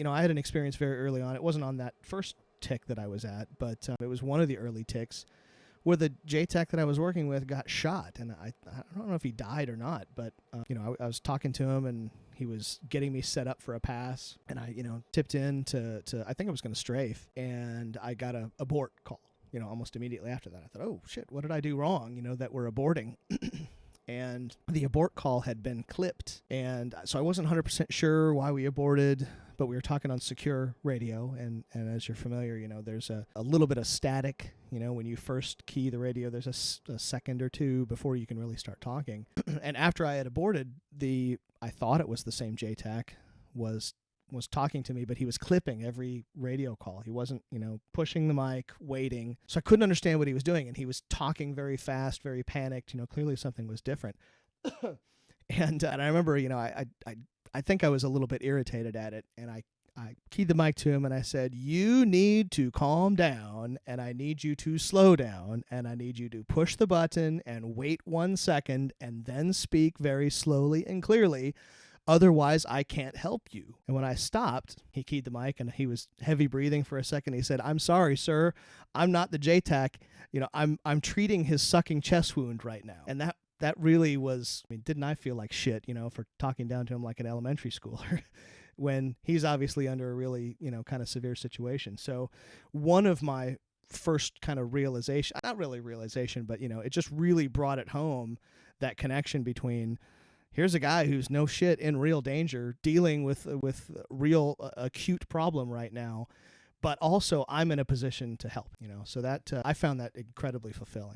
I had an experience very early on. It wasn't on that first tick that I was at, but it was one of the early ticks where the JTAC that I was working with got shot. And I don't know if he died or not, but, I was talking to him and he was getting me set up for a pass. And I, tipped in to I think I was going to strafe, and I got a abort call, almost immediately after that. I thought, oh, shit, what did I do wrong, that we're aborting? And the abort call had been clipped. And so I wasn't 100% sure why we aborted, but we were talking on secure radio. And as you're familiar, there's a little bit of static. When you first key the radio, there's a second or two before you can really start talking. And after I had aborted, I thought it was the same JTAC, was talking to me, but he was clipping every radio call. He wasn't, pushing the mic, waiting. So I couldn't understand what he was doing, and he was talking very fast, very panicked. Clearly something was different. And I remember, I think I was a little bit irritated at it, and I keyed the mic to him, and I said, you need to calm down, and I need you to slow down, and I need you to push the button and wait 1 second, and then speak very slowly and clearly. Otherwise, I can't help you. And when I stopped, he keyed the mic, and he was heavy breathing for a second. He said, I'm sorry, sir. I'm not the JTAC. I'm treating his sucking chest wound right now. And that really was, didn't I feel like shit, for talking down to him like an elementary schooler when he's obviously under a really, kind of severe situation. So one of my first kind of realization, not really realization, but, it just really brought it home, that connection between, here's a guy who's no shit in real danger, dealing with real acute problem right now, but also I'm in a position to help, so that I found that incredibly fulfilling.